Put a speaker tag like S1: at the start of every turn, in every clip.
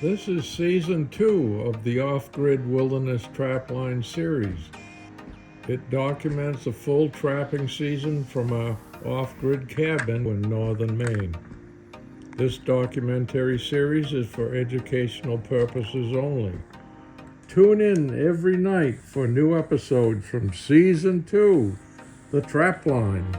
S1: This is Season 2 of the Off-Grid Wilderness Trapline series. It documents a full trapping season from our off-grid cabin in northern Maine. This documentary series is for educational purposes only. Tune in every night for new episodes from Season 2, The Trapline.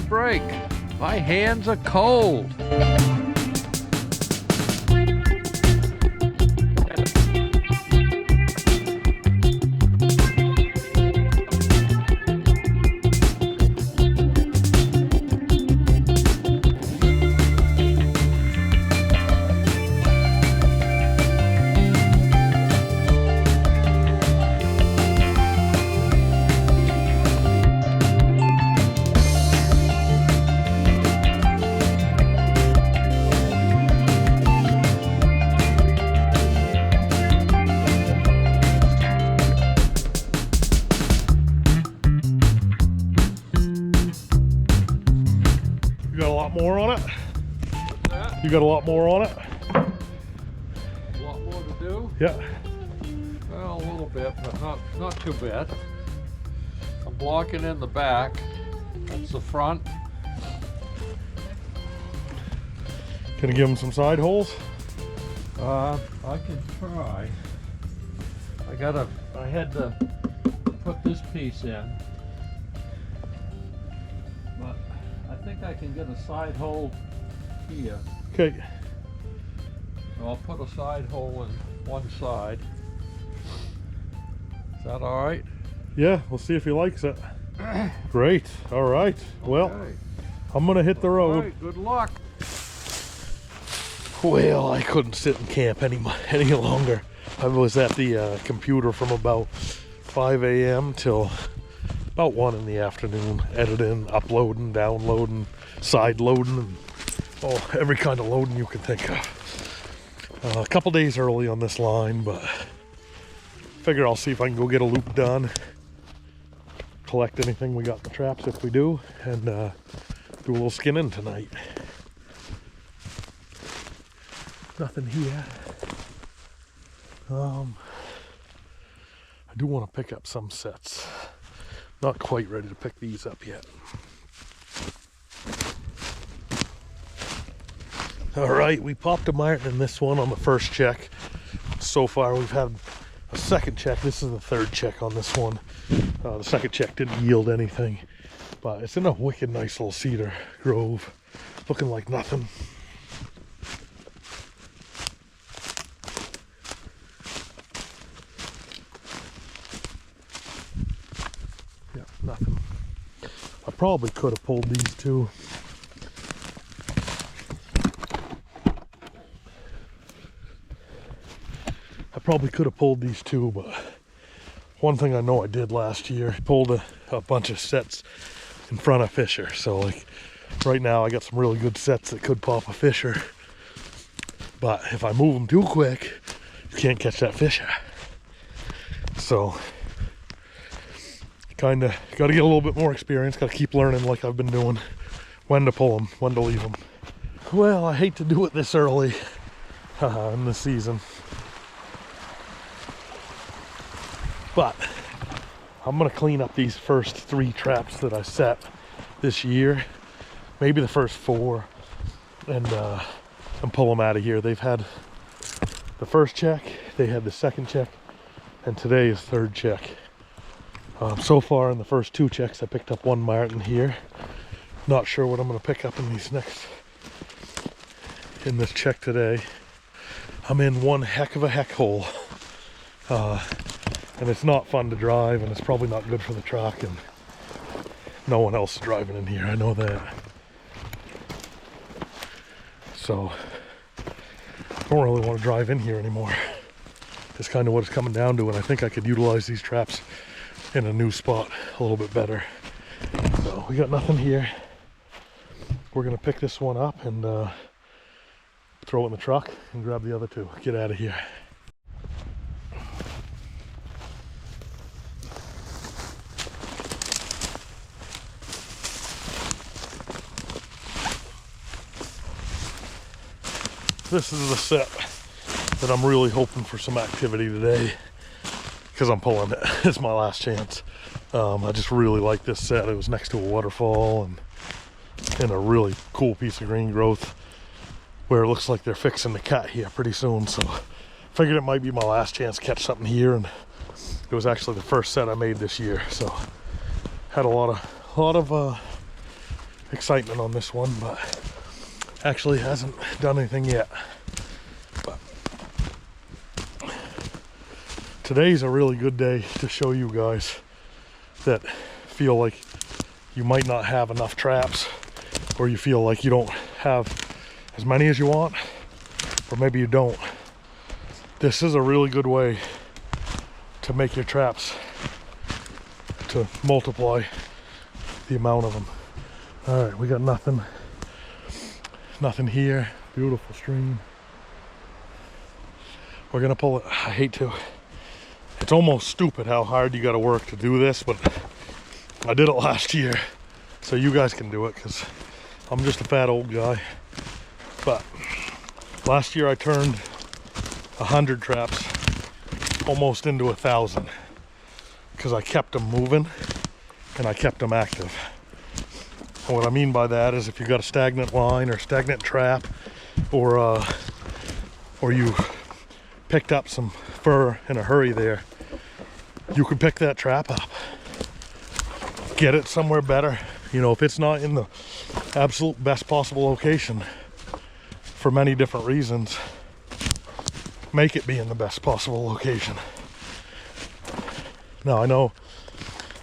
S2: Break. My hands are cold.
S3: More on it? You got a lot more on it?
S2: A lot more to do?
S3: Yeah.
S2: Well, a little bit, but not too bad. I'm blocking in the back. That's the front.
S3: Can you give them some side holes?
S2: I can try. I had to put this piece in. I think I can get a side hole here.
S3: Okay.
S2: So I'll put a side hole in one side. Is that all right?
S3: Yeah, we'll see if he likes it. Great. All right. Well,
S2: Okay.
S3: I'm gonna hit the road.
S2: All right, good luck.
S3: Well, I couldn't sit in camp any longer. I was at the computer from about 5 a.m. till about 1 in the afternoon, editing, uploading, downloading, side loading, and every kind of loading you can think of. A couple days early on this line, but figure I'll see if I can go get a loop done, collect anything we got in the traps if we do, and do a little skinning tonight. Nothing here. I do want to pick up some sets. Not quite ready to pick these up yet. All right, we popped a martin in this one on the first check. So far we've had a second check. This is the third check on this one. The second check didn't yield anything, but it's in a wicked nice little cedar grove, looking like nothing. Yeah, nothing. I probably could have pulled these two. But one thing I know I did last year, pulled a bunch of sets in front of Fisher. So like right now I got some really good sets that could pop a Fisher. But if I move them too quick, you can't catch that Fisher. So kind of got to get a little bit more experience, got to keep learning like I've been doing, when to pull them, when to leave them. Well, I hate to do it this early in the season, but I'm gonna clean up these first 3 traps that I set this year, maybe the first 4, and pull them out of here. They've had the first check, they had the second check, and today is 3rd check. So far in the first 2 checks, I picked up 1 martin here. Not sure what I'm gonna pick up in these in this check today. I'm in one heck of a heck hole. And it's not fun to drive, and it's probably not good for the truck, and no one else is driving in here, I know that. So, I don't really want to drive in here anymore. It's kind of what it's coming down to, and I think I could utilize these traps in a new spot a little bit better. So, we got nothing here. We're going to pick this one up and throw it in the truck and grab the other 2. Get out of here. This is the set that I'm really hoping for some activity today, because I'm pulling it. It's my last chance. I just really like this set. It was next to a waterfall and in a really cool piece of green growth where it looks like they're fixing the cut here pretty soon. So I figured it might be my last chance to catch something here, and it was actually the first set I made this year. So had a lot of excitement on this one, but actually hasn't done anything yet. But today's a really good day to show you guys that feel like you might not have enough traps, or you feel like you don't have as many as you want, or maybe you don't. This is a really good way to make your traps, to multiply the amount of them. All right, we got nothing here. Beautiful stream. We're gonna pull it. I hate to. It's almost stupid how hard you gotta work to do this, but I did it last year, so you guys can do it, because I'm just a fat old guy. But last year I turned 100 traps almost into 1,000, because I kept them moving and I kept them active. And what I mean by that is, if you got a stagnant line or stagnant trap, or you picked up some fur in a hurry there, you could pick that trap up, get it somewhere better. You know, if it's not in the absolute best possible location for many different reasons, make it be in the best possible location. Now, I know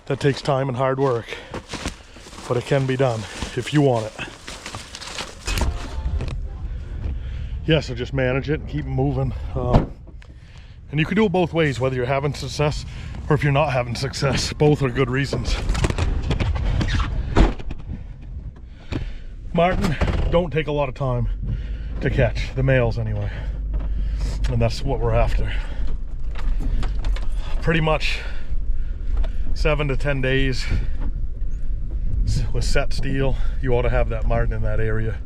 S3: that takes time and hard work, but it can be done if you want it. Yeah, so just manage it and keep moving. And you can do it both ways, whether you're having success or if you're not having success. Both are good reasons. Martin don't take a lot of time to catch, the males anyway. And that's what we're after. Pretty much 7 to 10 days with set steel, you ought to have that martin in that area.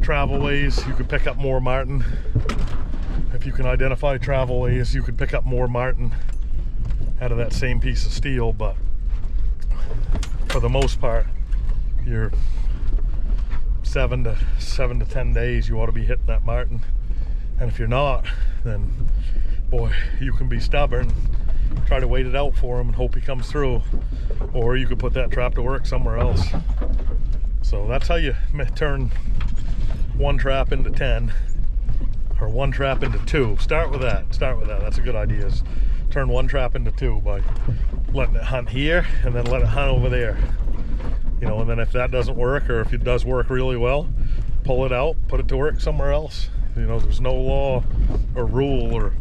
S3: Travel ways, you could pick up more martin. If you can identify travel ways, you could pick up more martin out of that same piece of steel, but for the most part, you're 7 to 10 days, you ought to be hitting that martin. And if you're not, then boy, you can be stubborn, try to wait it out for him and hope he comes through, or you could put that trap to work somewhere else. So that's how you turn one trap into 10, or one trap into 2. Start with that. That's a good idea, is turn one trap into 2 by letting it hunt here and then let it hunt over there. You know, and then if that doesn't work, or if it does work really well, pull it out, put it to work somewhere else. You know, there's no law or rule or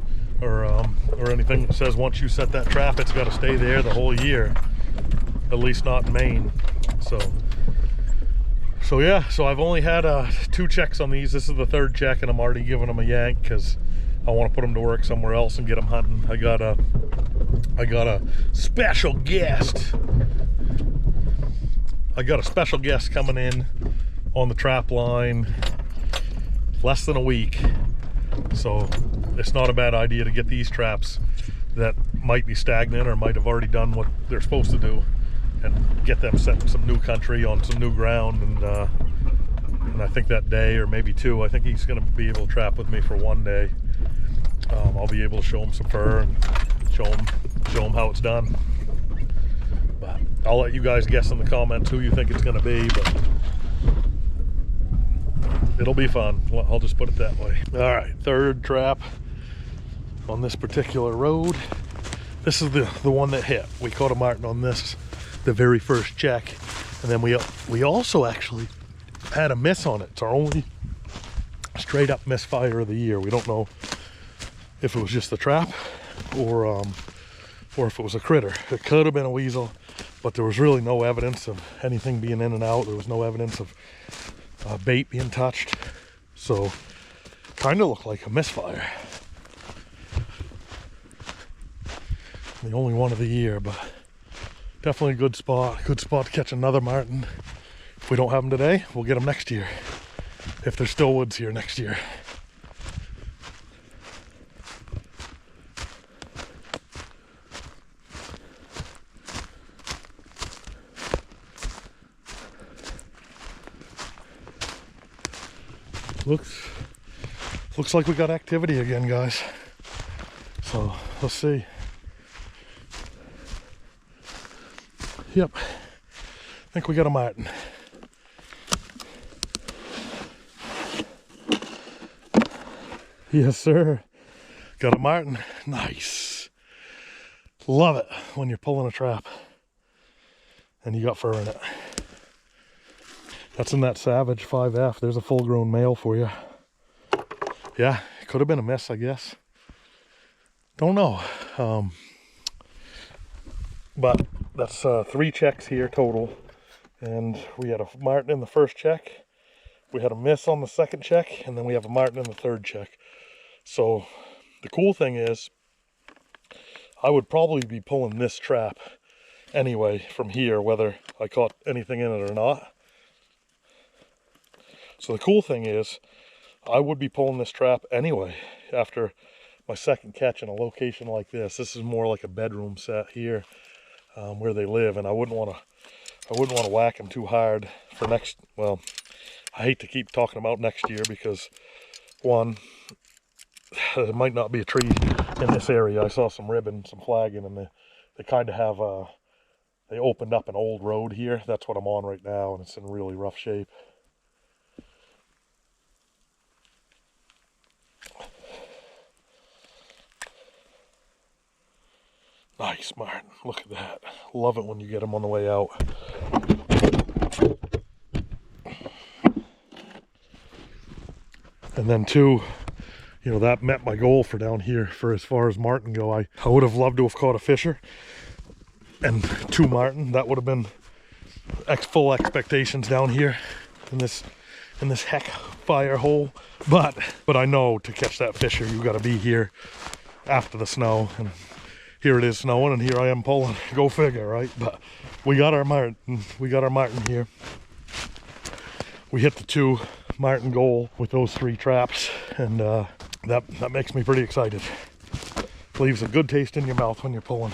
S3: anything that says once you set that trap, it's got to stay there the whole year. At least not in Maine. So yeah, so I've only had 2 checks on these. This is the 3rd check, and I'm already giving them a yank because I want to put them to work somewhere else and get them hunting. I got a special guest. Coming in on the trap line less than a week, so it's not a bad idea to get these traps that might be stagnant or might have already done what they're supposed to do, and get them setting some new country on some new ground. And I think that day, or maybe two, I think he's going to be able to trap with me for one day. I'll be able to show him some fur and show him how it's done. But I'll let you guys guess in the comments who you think it's going to be, but it'll be fun. I'll just put it that way. All right, third trap on this particular road. This is the one that hit. We caught a martin on this the very first check, and then we also actually had a miss on it. It's our only straight up misfire of the year. We don't know if it was just the trap or if it was a critter. It could have been a weasel, but there was really no evidence of anything being in and out. There was no evidence of bait being touched, so kind of looked like a misfire. The only one of the year, but definitely a good spot to catch another martin. If we don't have them today, we'll get them next year, if there's still woods here next year. Looks like we got activity again, guys. So let's see. Yep, I think we got a martin. Yes, sir. Got a martin. Nice. Love it when you're pulling a trap and you got fur in it. That's in that Savage 5F. There's a full-grown male for you. Yeah, it could have been a miss, I guess. Don't know. But that's 3 checks here total. And we had a martin in the first check. We had a miss on the second check. And then we have a martin in the third check. So the cool thing is, I would probably be pulling this trap anyway from here, whether I caught anything in it or not. So the cool thing is, I would be pulling this trap anyway after my second catch in a location like this. This is more like a bedroom set here, where they live, and I wouldn't want to whack them too hard for next. Well, I hate to keep talking about next year because, one, there might not be a tree in this area. I saw some ribbon, some flagging, and they kind of have they opened up an old road here. That's what I'm on right now, and it's in really rough shape. Nice martin, look at that. Love it when you get them on the way out. And then two, you know, that met my goal for down here for as far as martin go. I would have loved to have caught a fisher and 2 martin. That would have been full expectations down here in this heck fire hole. But I know to catch that fisher, you got to be here after the snow, and here it is snowing, and here I am pulling. Go figure, right? But we got our martin. We got our martin here. We hit the 2 martin goal with those 3 traps, and that makes me pretty excited. Leaves a good taste in your mouth when you're pulling.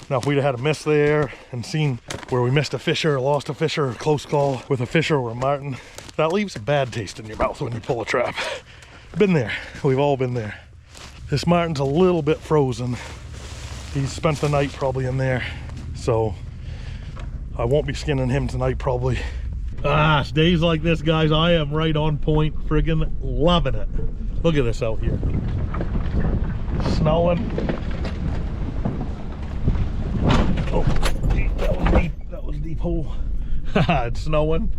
S3: Now, if we'd have had a miss there and seen where we missed a fisher, or lost a fisher, or close call with a fisher or a martin, that leaves a bad taste in your mouth when you pull a trap. Been there. We've all been there. This martin's a little bit frozen. He's spent the night probably in there, so I won't be skinning him tonight probably. It's days like this, guys, I am right on point, friggin' loving it. Look at this out here. Snowing. Oh, that was a deep hole. It's snowing.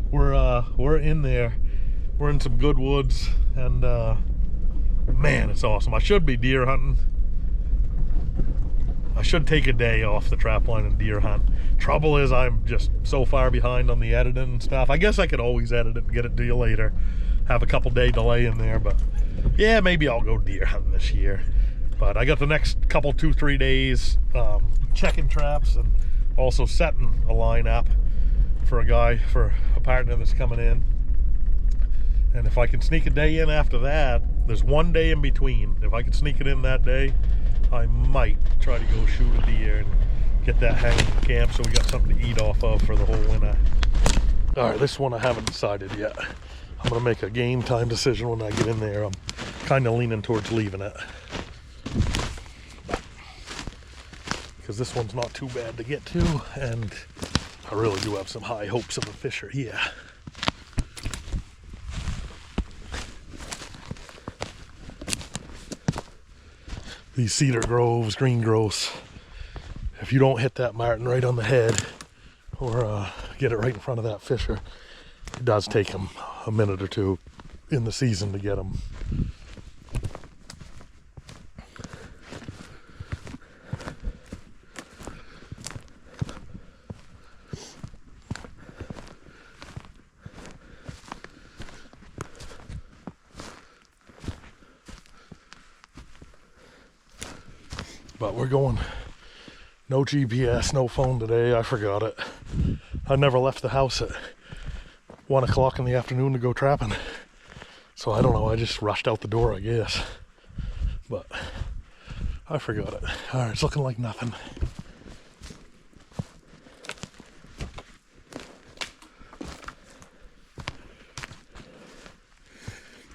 S3: We're in there. We're in some good woods, and man, it's awesome. I should be deer hunting. I should take a day off the trapline and deer hunt. Trouble is, I'm just so far behind on the editing and stuff. I guess I could always edit it and get it to you later. Have a couple day delay in there, but yeah, maybe I'll go deer hunting this year. But I got the next couple, 2-3 days checking traps and also setting a line up for a partner that's coming in. And if I can sneak a day in after that, There's one day in between. If I could sneak it in that day, I might try to go shoot a deer and get that hanging in camp so we got something to eat off of for the whole winter. All right, this one I haven't decided yet. I'm gonna make a game time decision when I get in there. I'm kind of leaning towards leaving it, because this one's not too bad to get to, and I really do have some high hopes of a fisher here. These cedar groves, green growths, if you don't hit that martin right on the head or get it right in front of that fisher, it does take them a minute or two in the season to get them. But we're going, no GPS, no phone today. I forgot it. I never left the house at 1 o'clock in the afternoon to go trapping. So I don't know, I just rushed out the door, I guess. But I forgot it. All right, it's looking like nothing.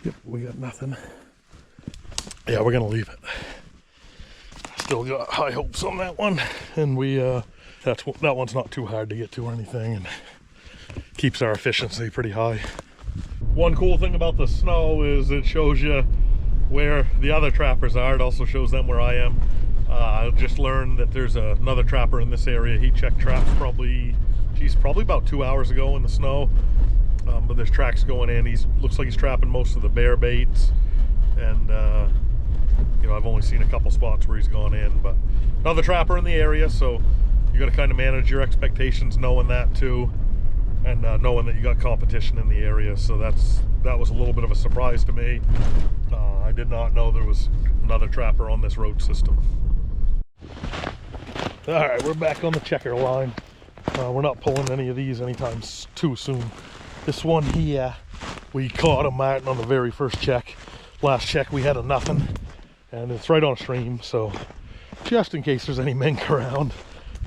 S3: Yep, we got nothing. Yeah, we're gonna leave it. Still got high hopes on that one, and that one's not too hard to get to or anything, and keeps our efficiency pretty high. One cool thing about the snow is it shows you where the other trappers are. It also shows them where I am. I just learned that there's another trapper in this area. He checked traps probably about 2 hours ago in the snow, but there's tracks going in. Looks like he's trapping most of the bear baits, and you know, I've only seen a couple spots where he's gone in, but another trapper in the area, so you got to kind of manage your expectations knowing that too, and knowing that you got competition in the area. So that was a little bit of a surprise to me. I did not know there was another trapper on this road system. All right, we're back on the checker line. We're not pulling any of these anytime too soon. This one here, we caught a martin on the very first check. Last check we had a nothing, and it's right on a stream, so just in case there's any mink around.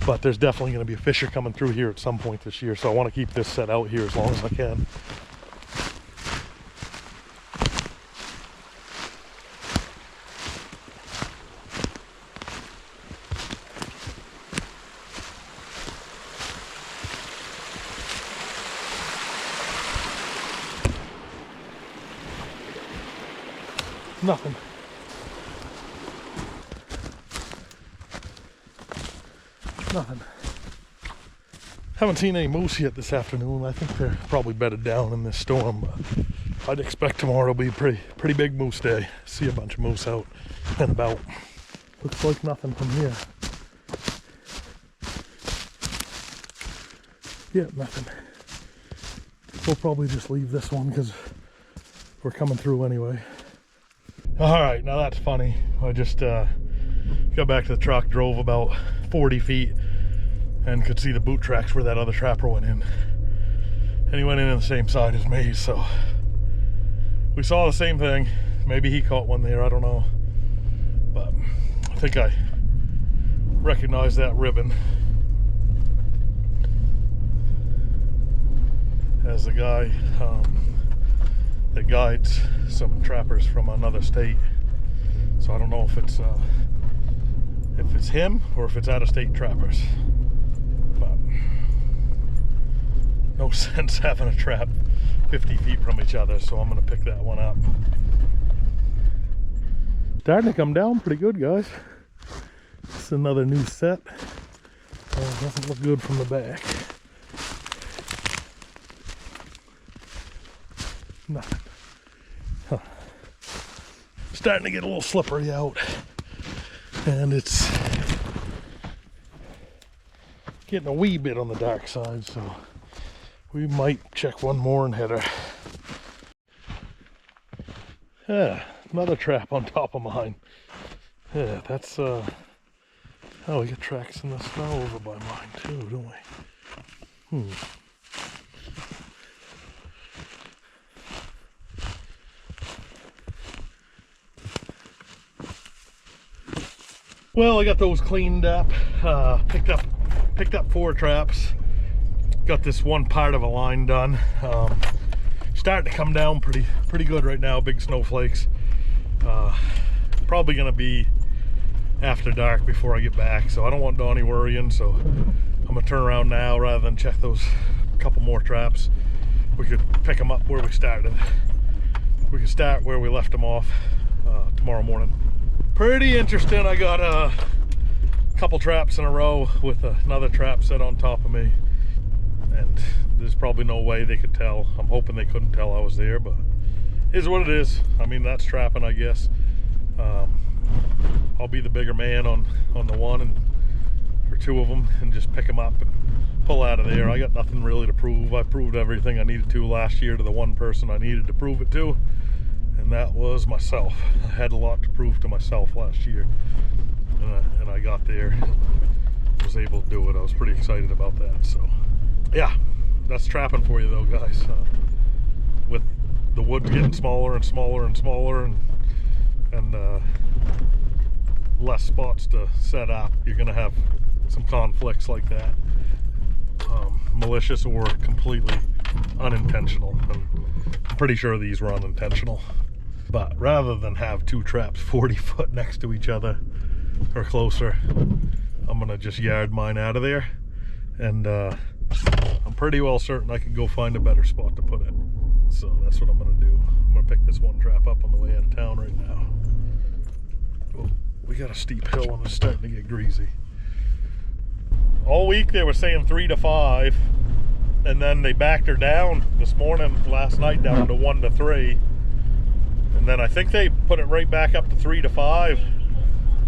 S3: But there's definitely going to be a fisher coming through here at some point this year, so I want to keep this set out here as long as I can. Nothing. Nothing. Haven't seen any moose yet this afternoon. I think they're probably bedded down in this storm, but I'd expect tomorrow will be a pretty big moose day. See a bunch of moose out and about. Looks like nothing from here. Yeah, nothing. We'll probably just leave this one because we're coming through anyway. All right, now that's funny. I just got back to the truck, drove about 40 feet, and could see the boot tracks where that other trapper went in. And he went in on the same side as me, so we saw the same thing. Maybe he caught one there, I don't know. But I think I recognize that ribbon as the guy that guides some trappers from another state. So I don't know if it's him or if it's out-of-state trappers. But no sense having a trap 50 feet from each other, so I'm gonna pick that one up. Starting to come down pretty good, guys. This is another new set. It doesn't look good from the back. Nothing. Huh. Starting to get a little slippery out, and it's getting a wee bit on the dark side, so we might check one more and head her. Yeah, another trap on top of mine. Yeah, that's oh, we got tracks in the snow over by mine too, don't we? Well, I got those cleaned up. Picked up 4 traps. Got this one part of a line done. Starting to come down pretty good right now. Big snowflakes. Probably gonna be after dark before I get back, so I don't want Donnie worrying. So I'm gonna turn around now rather than check those couple more traps. We could pick them up where we started. We can start where we left them off tomorrow morning. Pretty interesting. I got a couple traps in a row with another trap set on top of me, and there's probably no way they could tell. I'm hoping they couldn't tell I was there, but it is what it is. I mean, that's trapping, I guess. I'll be the bigger man on the one or 2 of them and just pick them up and pull out of there. I got nothing really to prove. I proved everything I needed to last year to the one person I needed to prove it to, and that was myself. I had a lot to prove to myself last year, and I got there and was able to do it. I was pretty excited about that. So yeah, that's trapping for you though, guys. With the woods getting smaller and smaller and smaller, and less spots to set up, you're gonna have some conflicts like that, malicious or completely unintentional. And I'm pretty sure these were unintentional, but rather than have 2 traps 40 foot next to each other or closer, I'm gonna just yard mine out of there, and I'm pretty well certain I can go find a better spot to put it. So that's what I'm gonna do. I'm gonna pick this one trap up on the way out of town right now. Oh, we got a steep hill and it's starting to get greasy. All week they were saying 3 to 5, and then they backed her down this morning, last night, down to 1 to 3, and then I think they put it right back up to 3 to 5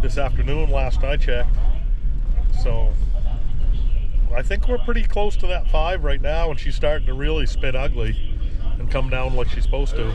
S3: this afternoon, last I checked. So I think we're pretty close to that 5 right now, and she's starting to really spit ugly and come down like she's supposed to.